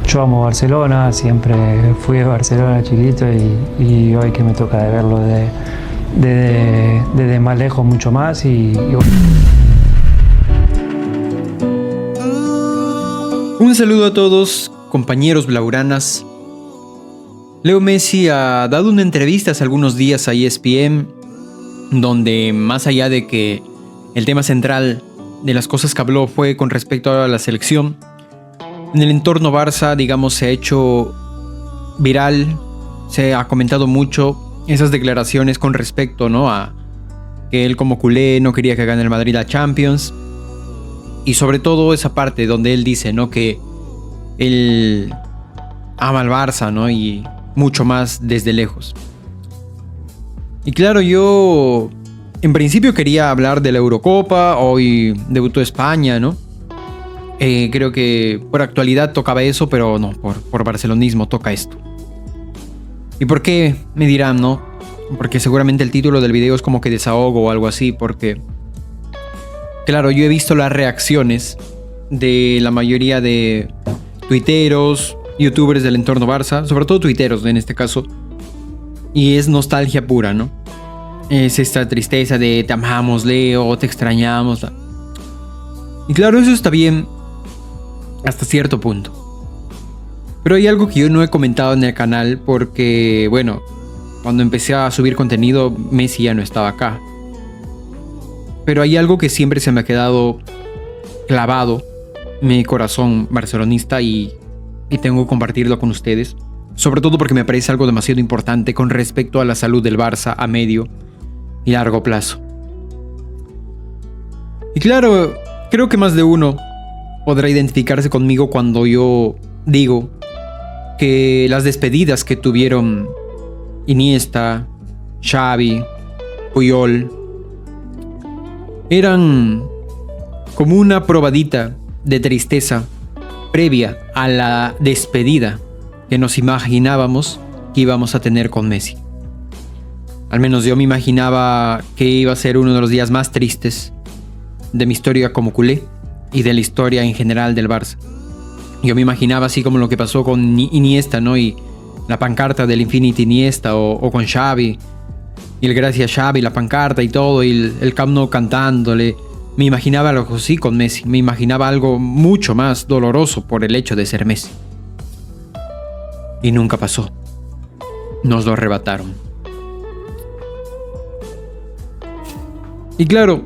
Yo amo Barcelona, siempre fui de Barcelona chiquito y hoy que me toca de verlo desde más lejos mucho más Un saludo a todos, compañeros blaugranas. Leo Messi ha dado una entrevista hace algunos días a ESPN, donde más allá de que el tema central de las cosas que habló fue con respecto a la selección, en el entorno Barça, digamos, se ha hecho viral, se ha comentado mucho esas declaraciones con respecto, ¿no?, a que él como culé no quería que gane el Madrid la Champions. Y sobre todo esa parte donde él dice, ¿no?, que él ama al Barça, ¿no?, y mucho más desde lejos. Y claro, yo en principio quería hablar de la Eurocopa. Hoy debutó España, ¿no? Creo que por actualidad tocaba eso, pero no, por barcelonismo toca esto. ¿Y por qué? Me dirán, ¿no? Porque seguramente el título del video es como que desahogo o algo así, porque claro, yo he visto las reacciones de la mayoría de tuiteros, youtubers del entorno Barça, sobre todo tuiteros en este caso, y es nostalgia pura, ¿no? Es esta tristeza de te amamos, Leo, te extrañamos. Y claro, eso está bien hasta cierto punto. Pero hay algo que yo no he comentado en el canal porque, bueno, cuando empecé a subir contenido, Messi ya no estaba acá. Pero hay algo que siempre se me ha quedado clavado en mi corazón barcelonista y tengo que compartirlo con ustedes. Sobre todo porque me parece algo demasiado importante con respecto a la salud del Barça a medio y largo plazo. Y claro, creo que más de uno podrá identificarse conmigo cuando yo digo que las despedidas que tuvieron Iniesta, Xavi, Puyol eran como una probadita de tristeza previa a la despedida que nos imaginábamos que íbamos a tener con Messi. Al menos yo me imaginaba que iba a ser uno de los días más tristes de mi historia como culé y de la historia en general del Barça. Yo me imaginaba así como lo que pasó con Iniesta, ¿no? Y la pancarta del Infinity Iniesta o con Xavi. Y el gracias Xavi, la pancarta y todo, y el Camp Nou cantándole. Me imaginaba algo así con Messi. Me imaginaba algo mucho más doloroso por el hecho de ser Messi. Y nunca pasó. Nos lo arrebataron. Y claro,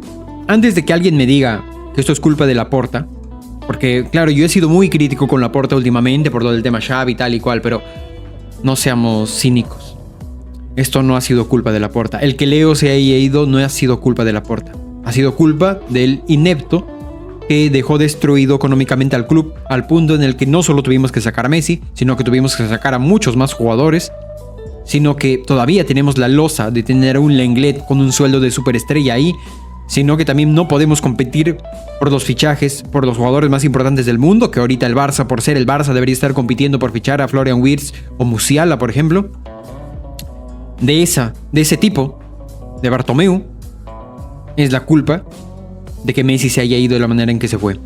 antes de que alguien me diga que esto es culpa de Laporta, porque claro, yo he sido muy crítico con Laporta últimamente por todo el tema Xavi y tal y cual, pero no seamos cínicos. Esto no ha sido culpa de Laporta. El que Leo se haya ido no ha sido culpa de Laporta. Ha sido culpa del inepto que dejó destruido económicamente al club, al punto en el que no solo tuvimos que sacar a Messi, sino que tuvimos que sacar a muchos más jugadores, sino que todavía tenemos la losa de tener a un Lenglet con un sueldo de superestrella ahí, sino que también no podemos competir por los fichajes, por los jugadores más importantes del mundo, que ahorita el Barça, por ser el Barça, debería estar compitiendo por fichar a Florian Wirtz o Musiala, por ejemplo. De ese tipo, de Bartomeu, es la culpa de que Messi se haya ido de la manera en que se fue.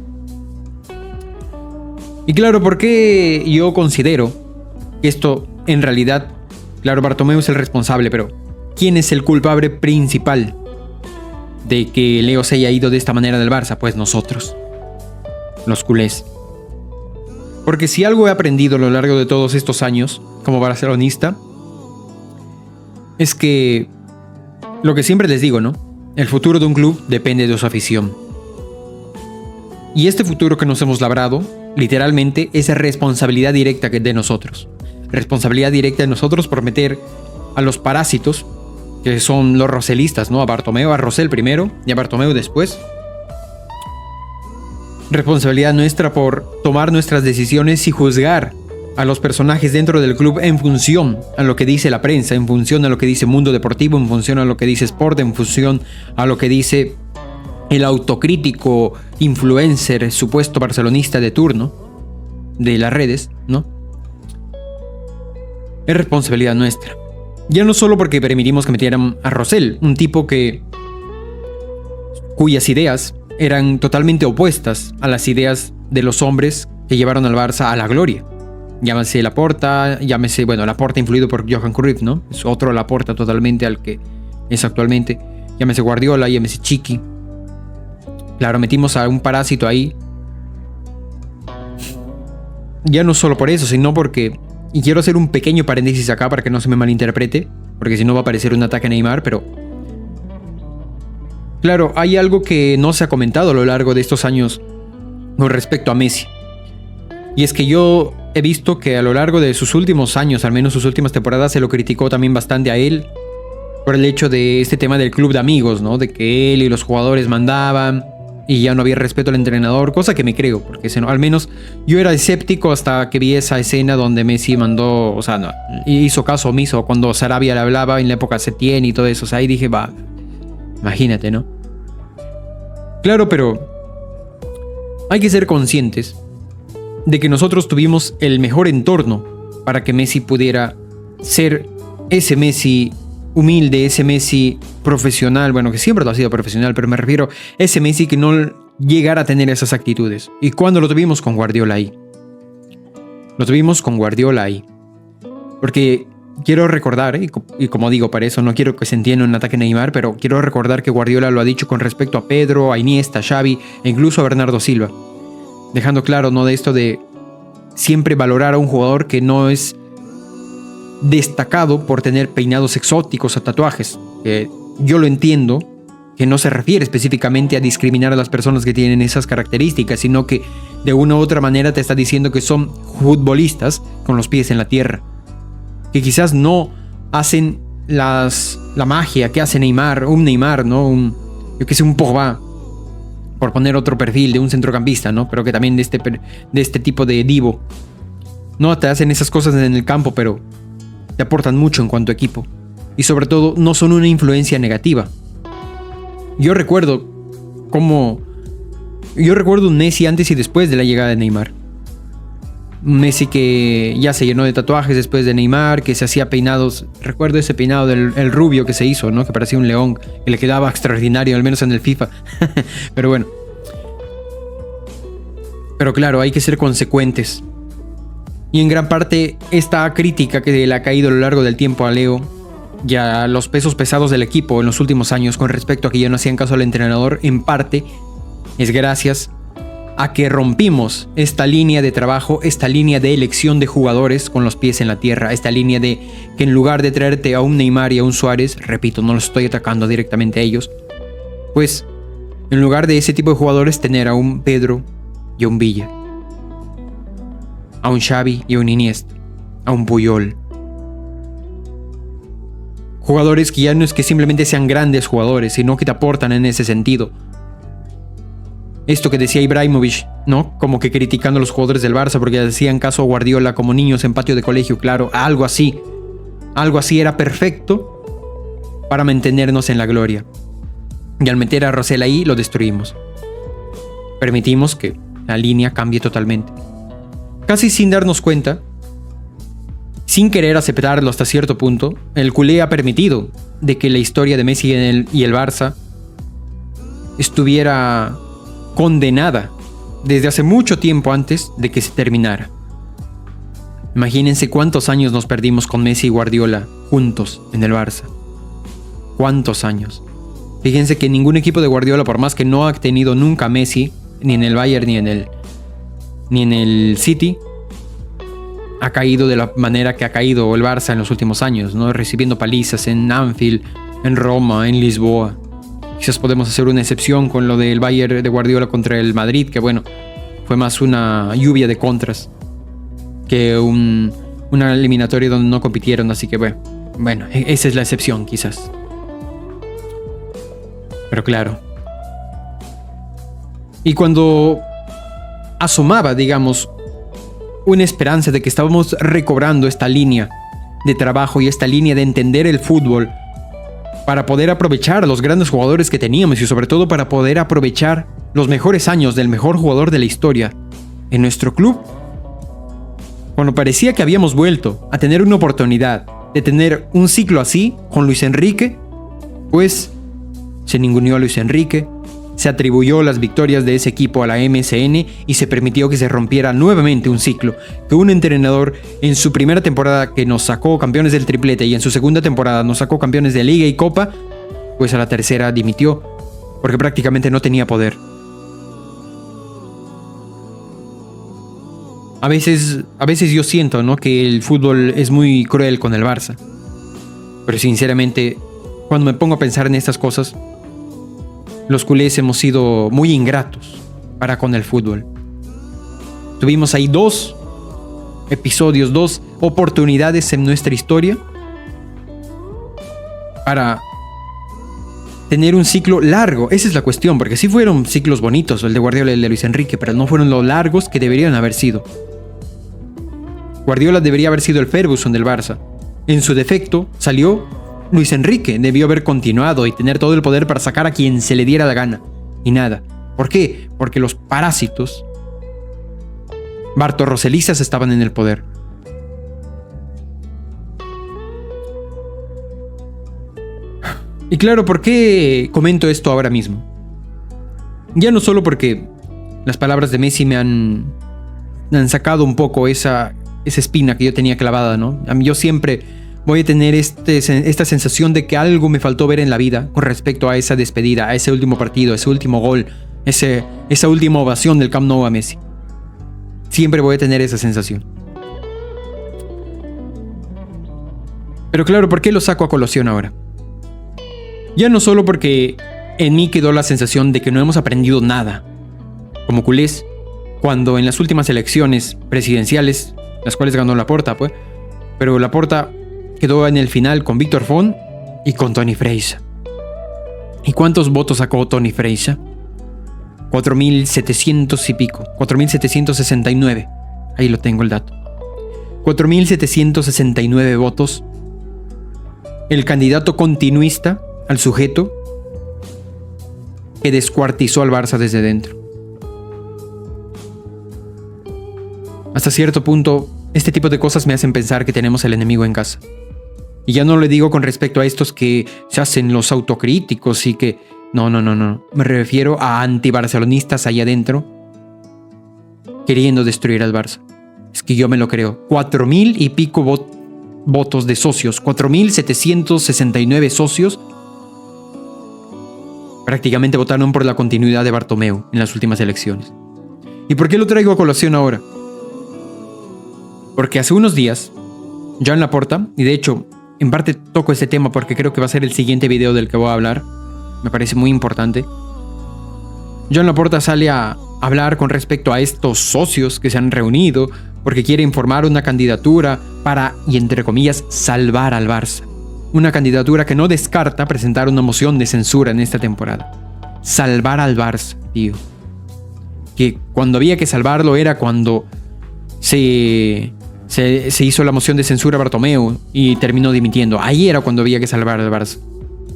Y claro, ¿por qué yo considero que esto en realidad, claro, Bartomeu es el responsable, pero ¿quién es el culpable principal de que Leo se haya ido de esta manera del Barça? Pues nosotros, los culés. Porque si algo he aprendido a lo largo de todos estos años como barcelonista, es que lo que siempre les digo, ¿no? El futuro de un club depende de su afición. Y este futuro que nos hemos labrado, literalmente, es responsabilidad directa de nosotros. Responsabilidad directa de nosotros por meter a los parásitos, que son los roselistas, ¿no? A Bartomeu, a Rosell primero y a Bartomeu después. Responsabilidad nuestra por tomar nuestras decisiones y juzgar a los personajes dentro del club en función a lo que dice la prensa, en función a lo que dice Mundo Deportivo, en función a lo que dice Sport, en función a lo que dice el autocrítico influencer supuesto barcelonista de turno de las redes, ¿no? Es responsabilidad nuestra. Ya no solo porque permitimos que metieran a Rosell, un tipo cuyas ideas eran totalmente opuestas a las ideas de los hombres que llevaron al Barça a la gloria. Llámese Laporta, Laporta influido por Johan Cruyff, ¿no? Es otro Laporta totalmente al que es actualmente. Llámese Guardiola, llámese Chiqui. Claro, metimos a un parásito ahí. Ya no solo por eso, sino porque... Y quiero hacer un pequeño paréntesis acá para que no se me malinterprete, porque si no va a parecer un ataque a Neymar, pero... Claro, hay algo que no se ha comentado a lo largo de estos años con respecto a Messi. Y es que yo he visto que a lo largo de sus últimos años, al menos sus últimas temporadas, se lo criticó también bastante a él por el hecho de este tema del club de amigos, ¿no? De que él y los jugadores mandaban y ya no había respeto al entrenador, cosa que me creo, porque al menos yo era escéptico hasta que vi esa escena donde Messi mandó, o sea, no, hizo caso omiso cuando Sarabia le hablaba en la época Setién y todo eso, o sea, ahí dije, va, imagínate, ¿no? Claro, pero hay que ser conscientes de que nosotros tuvimos el mejor entorno para que Messi pudiera ser ese Messi humilde, ese Messi profesional, bueno, que siempre lo ha sido profesional, pero me refiero a ese Messi que no llegara a tener esas actitudes. ¿Y cuándo lo tuvimos? Con Guardiola ahí. Lo tuvimos con Guardiola ahí. Porque quiero recordar, y como digo, para eso no quiero que se entienda un ataque a Neymar, pero quiero recordar que Guardiola lo ha dicho con respecto a Pedro, a Iniesta, a Xavi e incluso a Bernardo Silva. Dejando claro, ¿no?, de esto de siempre valorar a un jugador que no es destacado por tener peinados exóticos o tatuajes. Yo lo entiendo, que no se refiere específicamente a discriminar a las personas que tienen esas características, sino que de una u otra manera te está diciendo que son futbolistas con los pies en la tierra, que quizás no hacen la magia que hace Neymar, ¿no? Un Pogba, por poner otro perfil de un centrocampista, ¿no? Pero que también de este tipo de divo. No te hacen esas cosas en el campo, pero te aportan mucho en cuanto a equipo. Y sobre todo, no son una influencia negativa. Yo recuerdo un Messi antes y después de la llegada de Neymar. Un Messi que ya se llenó de tatuajes después de Neymar, que se hacía peinados. Recuerdo ese peinado del rubio que se hizo, ¿no? Que parecía un león, que le quedaba extraordinario, al menos en el FIFA. Pero bueno. Pero claro, hay que ser consecuentes. Y en gran parte, esta crítica que le ha caído a lo largo del tiempo a Leo y a los pesos pesados del equipo en los últimos años con respecto a que ya no hacían caso al entrenador, en parte es gracias a que rompimos esta línea de trabajo, esta línea de elección de jugadores con los pies en la tierra, esta línea de que en lugar de traerte a un Neymar y a un Suárez, repito, no los estoy atacando directamente a ellos, pues en lugar de ese tipo de jugadores tener a un Pedro y a un Villa, a un Xavi y a un Iniesta, a un Puyol. Jugadores que ya no es que simplemente sean grandes jugadores, sino que te aportan en ese sentido. Esto que decía Ibrahimovic, ¿no? Como que criticando a los jugadores del Barça porque hacían caso a Guardiola como niños en patio de colegio, claro, algo así. Algo así era perfecto para mantenernos en la gloria. Y al meter a Rosell ahí, lo destruimos. Permitimos que la línea cambie totalmente. Casi sin darnos cuenta, sin querer aceptarlo hasta cierto punto, el culé ha permitido de que la historia de Messi y el Barça estuviera condenada desde hace mucho tiempo antes de que se terminara. Imagínense cuántos años nos perdimos con Messi y Guardiola juntos en el Barça. ¿Cuántos años? Fíjense que ningún equipo de Guardiola, por más que no ha tenido nunca Messi, ni en el Bayern ni en el City, ha caído de la manera que ha caído el Barça en los últimos años, ¿no? Recibiendo palizas en Anfield, en Roma, en Lisboa. Quizás podemos hacer una excepción con lo del Bayern de Guardiola contra el Madrid, que bueno, fue más una lluvia de contras que una eliminatoria donde no compitieron, así que bueno, esa es la excepción quizás. Pero claro. Y cuando asomaba, digamos, una esperanza de que estábamos recobrando esta línea de trabajo y esta línea de entender el fútbol para poder aprovechar a los grandes jugadores que teníamos y sobre todo para poder aprovechar los mejores años del mejor jugador de la historia en nuestro club. Cuando parecía que habíamos vuelto a tener una oportunidad de tener un ciclo así con Luis Enrique, pues se ninguneó a Luis Enrique, se atribuyó las victorias de ese equipo a la MSN y se permitió que se rompiera nuevamente un ciclo, que un entrenador en su primera temporada que nos sacó campeones del triplete y en su segunda temporada nos sacó campeones de Liga y Copa, pues a la tercera dimitió, porque prácticamente no tenía poder. A veces yo siento, ¿no?, que el fútbol es muy cruel con el Barça. Pero sinceramente, cuando me pongo a pensar en estas cosas, los culés hemos sido muy ingratos para con el fútbol. Tuvimos ahí 2 episodios, 2 oportunidades en nuestra historia para tener un ciclo largo. Esa es la cuestión, porque sí fueron ciclos bonitos, el de Guardiola y el de Luis Enrique, pero no fueron lo largos que deberían haber sido. Guardiola debería haber sido el Ferguson del Barça. En su defecto salió Luis Enrique, debió haber continuado y tener todo el poder para sacar a quien se le diera la gana. Y nada. ¿Por qué? Porque los parásitos bartorroselistas estaban en el poder. Y claro, ¿por qué comento esto ahora mismo? Ya no solo porque las palabras de Messi me han sacado un poco esa espina que yo tenía clavada, ¿no? Yo siempre voy a tener esta sensación de que algo me faltó ver en la vida con respecto a esa despedida, a ese último partido, ese último gol, esa última ovación del Camp Nou a Messi. Siempre voy a tener esa sensación. Pero claro, ¿por qué lo saco a colación ahora? Ya no solo porque en mí quedó la sensación de que no hemos aprendido nada como culés, cuando en las últimas elecciones presidenciales, las cuales ganó Laporta, pues, pero Laporta quedó en el final con Víctor Font y con Toni Freixa. ¿Y cuántos votos sacó Toni Freixa? 4.700 y pico, 4.769. Ahí lo tengo el dato. 4.769 votos. El candidato continuista al sujeto que descuartizó al Barça desde dentro. Hasta cierto punto, este tipo de cosas me hacen pensar que tenemos el enemigo en casa. Y ya no le digo con respecto a estos que se hacen los autocríticos y que... No. Me refiero a antibarcelonistas allá adentro queriendo destruir al Barça. Es que yo me lo creo. 4.000 y pico votos de socios. 4.769 socios prácticamente votaron por la continuidad de Bartomeu en las últimas elecciones. ¿Y por qué lo traigo a colación ahora? Porque hace unos días, Joan Laporta, y de hecho, en parte toco este tema porque creo que va a ser el siguiente video del que voy a hablar, me parece muy importante. Joan Laporta sale a hablar con respecto a estos socios que se han reunido porque quieren formar una candidatura para, y entre comillas, salvar al Barça. Una candidatura que no descarta presentar una moción de censura en esta temporada. Salvar al Barça, tío. Que cuando había que salvarlo era cuando se hizo la moción de censura a Bartomeu y terminó dimitiendo. Ahí era cuando había que salvar al Barça.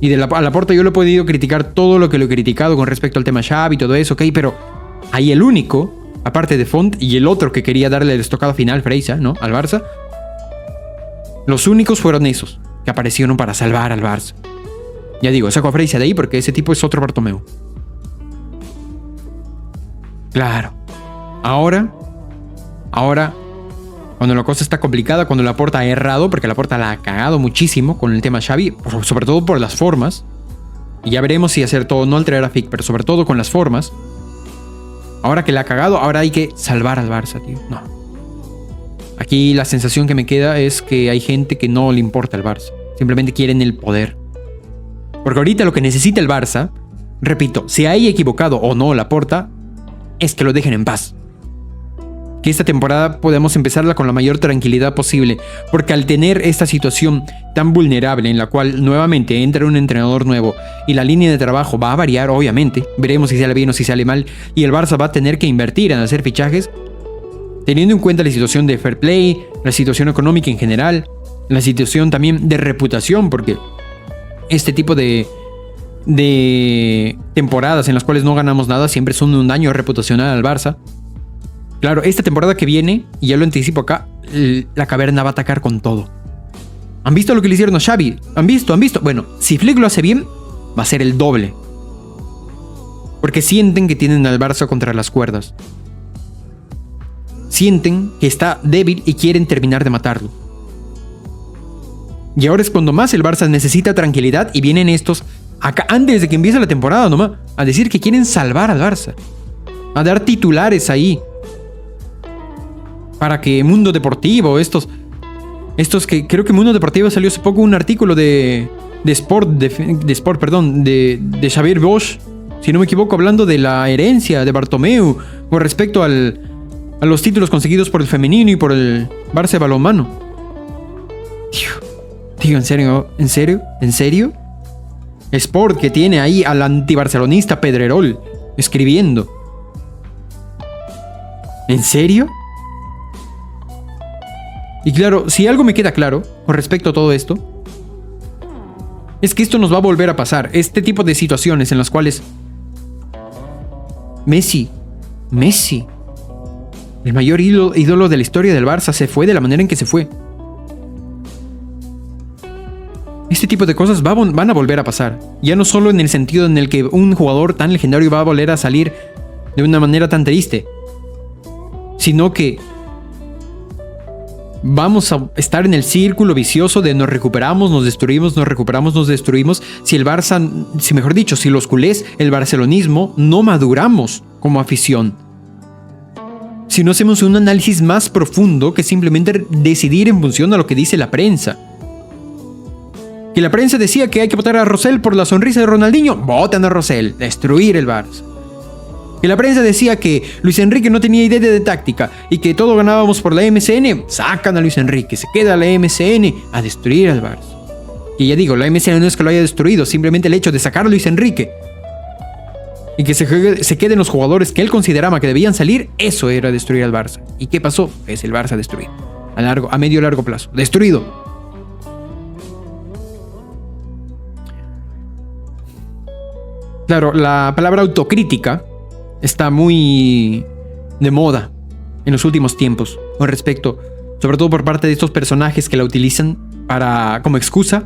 Y a Laporta yo le he podido criticar todo lo que lo he criticado con respecto al tema Xavi y todo eso, ok, pero ahí el único, aparte de Font y el otro que quería darle el estocado final, Freixa, ¿no?, al Barça, los únicos fueron esos que aparecieron para salvar al Barça. Ya digo, saco a Freixa de ahí porque ese tipo es otro Bartomeu. Claro. Ahora, cuando la cosa está complicada, cuando Laporta ha errado, porque Laporta la ha cagado muchísimo con el tema Xavi, sobre todo por las formas, y ya veremos si hacer todo, no alterar a FIC, pero sobre todo con las formas. Ahora que la ha cagado, ahora hay que salvar al Barça, tío. No. Aquí la sensación que me queda es que hay gente que no le importa el Barça. Simplemente quieren el poder. Porque ahorita lo que necesita el Barça, repito, si hay equivocado o no Laporta, es que lo dejen en paz. Que esta temporada podamos empezarla con la mayor tranquilidad posible, porque al tener esta situación tan vulnerable en la cual nuevamente entra un entrenador nuevo y la línea de trabajo va a variar, obviamente, veremos si sale bien o si sale mal, y el Barça va a tener que invertir en hacer fichajes, teniendo en cuenta la situación de fair play, la situación económica en general, la situación también de reputación, porque este tipo de temporadas en las cuales no ganamos nada siempre son un daño reputacional al Barça. Claro, esta temporada que viene, y ya lo anticipo acá, la caverna va a atacar con todo. ¿Han visto lo que le hicieron a Xavi? ¿Han visto? Bueno, si Flick lo hace bien, va a ser el doble. Porque sienten que tienen al Barça contra las cuerdas. Sienten que está débil y quieren terminar de matarlo. Y ahora es cuando más el Barça necesita tranquilidad y vienen estos, acá, antes de que empiece la temporada nomás, a decir que quieren salvar al Barça. A dar titulares ahí. Para que Mundo Deportivo, estos que creo que Mundo Deportivo salió hace poco un artículo de Xavier Bosch, si no me equivoco, hablando de la herencia de Bartomeu con respecto a los títulos conseguidos por el femenino y por el Barça de balonmano. Tío, ¿en serio? Sport, que tiene ahí al antibarcelonista Pedrerol escribiendo. ¿En serio? Y claro, si algo me queda claro con respecto a todo esto, es que esto nos va a volver a pasar. Este tipo de situaciones en las cuales Messi, el mayor ídolo de la historia del Barça, se fue de la manera en que se fue. Este tipo de cosas van a volver a pasar. Ya no solo en el sentido en el que un jugador tan legendario va a volver a salir de una manera tan triste, sino que vamos a estar en el círculo vicioso de nos recuperamos, nos destruimos, nos recuperamos, nos destruimos. Si el Barça, mejor dicho, si los culés, el barcelonismo, no maduramos como afición. Si no hacemos un análisis más profundo que simplemente decidir en función a lo que dice la prensa. Que la prensa decía que hay que votar a Rosell por la sonrisa de Ronaldinho. Voten a Rosell, destruir el Barça. Que la prensa decía que Luis Enrique no tenía idea de táctica y que todo ganábamos por la MSN. Sacan a Luis Enrique, se queda la MSN a destruir al Barça. Y ya digo, la MSN no es que lo haya destruido, simplemente el hecho de sacar a Luis Enrique y que se queden los jugadores que él consideraba que debían salir, eso era destruir al Barça. ¿Y qué pasó? Es el Barça destruido. A medio y largo plazo. Destruido. Claro, la palabra autocrítica está muy de moda en los últimos tiempos con respecto, sobre todo por parte de estos personajes que la utilizan como excusa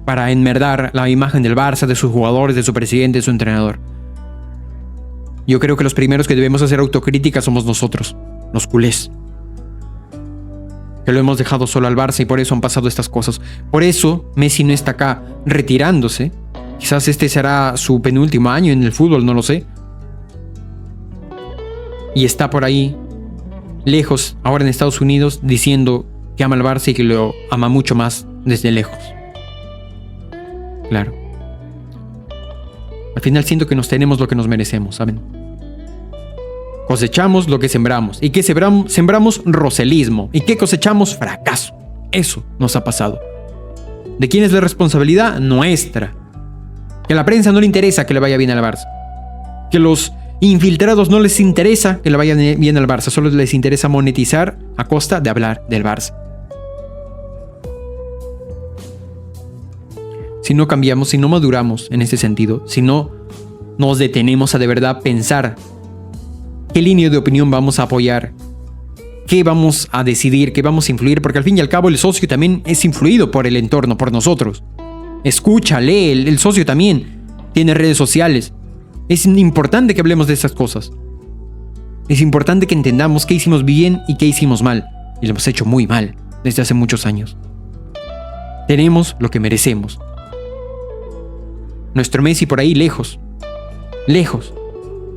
para enmerdar la imagen del Barça, de sus jugadores, de su presidente, de su entrenador. Yo creo que los primeros que debemos hacer autocrítica somos nosotros, los culés, que lo hemos dejado solo al Barça y por eso han pasado estas cosas. Por eso Messi no está acá retirándose. Quizás este será su penúltimo año en el fútbol, no lo sé. Y está por ahí, lejos, ahora en Estados Unidos, diciendo que ama al Barça y que lo ama mucho más desde lejos. Claro. Al final siento que nos tenemos lo que nos merecemos, ¿saben? Cosechamos lo que sembramos. ¿Y qué sembramos? Sembramos roselismo. ¿Y qué cosechamos? Fracaso. Eso nos ha pasado. ¿De quién es la responsabilidad? Nuestra. Que a la prensa no le interesa que le vaya bien al Barça. Que los infiltrados no les interesa que le vaya bien al Barça. Solo les interesa monetizar a costa de hablar del Barça. Si no cambiamos, si no maduramos en ese sentido, si no nos detenemos a de verdad pensar qué línea de opinión vamos a apoyar, qué vamos a decidir, qué vamos a influir, porque al fin y al cabo el socio también es influido por el entorno, por nosotros. Escucha, lee, el socio también tiene redes sociales. Es importante que hablemos de esas cosas. Es importante que entendamos qué hicimos bien y qué hicimos mal. Y lo hemos hecho muy mal desde hace muchos años. Tenemos lo que merecemos. Nuestro Messi por ahí lejos,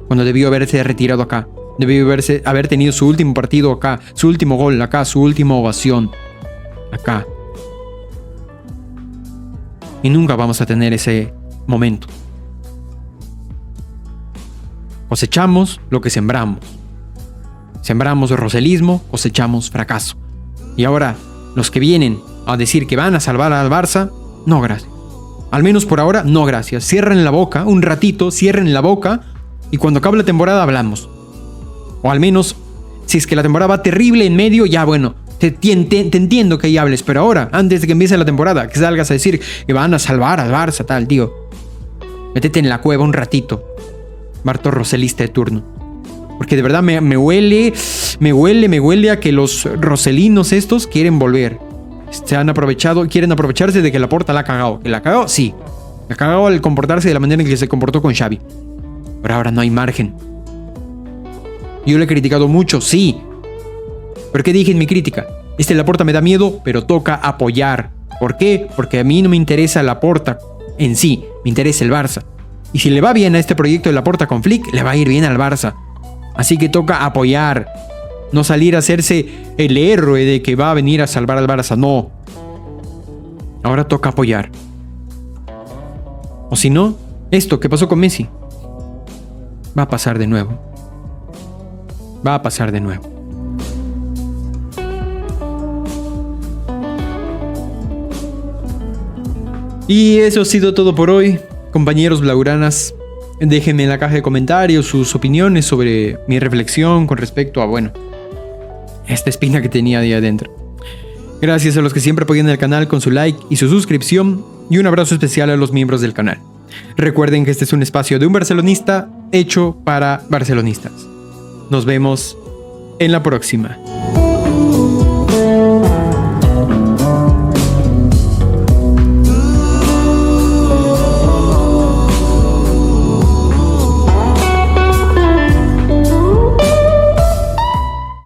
cuando debió haberse retirado acá. Debió haber tenido su último partido acá, su último gol acá, su última ovación acá. Y nunca vamos a tener ese momento. Cosechamos lo que sembramos. Sembramos roselismo, cosechamos fracaso. Y ahora, los que vienen a decir que van a salvar al Barça, no gracias. Al menos por ahora, no gracias. Cierren la boca, un ratito, cierren la boca, y cuando acabe la temporada hablamos. O al menos, si es que la temporada va terrible en medio, ya bueno, te entiendo que ahí hables, pero ahora, antes de que empiece la temporada, que salgas a decir que van a salvar al Barça, tal, tío. Métete en la cueva un ratito, Barto Roselista de turno. Porque de verdad me huele a que los roselinos estos quieren volver. Quieren aprovecharse de que Laporta la ha cagado. ¿Que la ha cagado? Sí. La ha cagado al comportarse de la manera en que se comportó con Xavi. Por ahora no hay margen. Yo le he criticado mucho, sí. ¿Pero qué dije en mi crítica? Laporta me da miedo, pero toca apoyar. ¿Por qué? Porque a mí no me interesa Laporta en sí, me interesa el Barça. Y si le va bien a este proyecto de Laporta con Flick, le va a ir bien al Barça. Así que toca apoyar. No salir a hacerse el héroe de que va a venir a salvar al Barça, no. Ahora toca apoyar. O si no, esto que pasó con Messi va a pasar de nuevo. Va a pasar de nuevo. Y eso ha sido todo por hoy, compañeros blaugranas. Déjenme en la caja de comentarios sus opiniones sobre mi reflexión con respecto a, esta espina que tenía ahí adentro. Gracias a los que siempre apoyan el canal con su like y su suscripción, y un abrazo especial a los miembros del canal. Recuerden que este es un espacio de un barcelonista hecho para barcelonistas. Nos vemos en la próxima.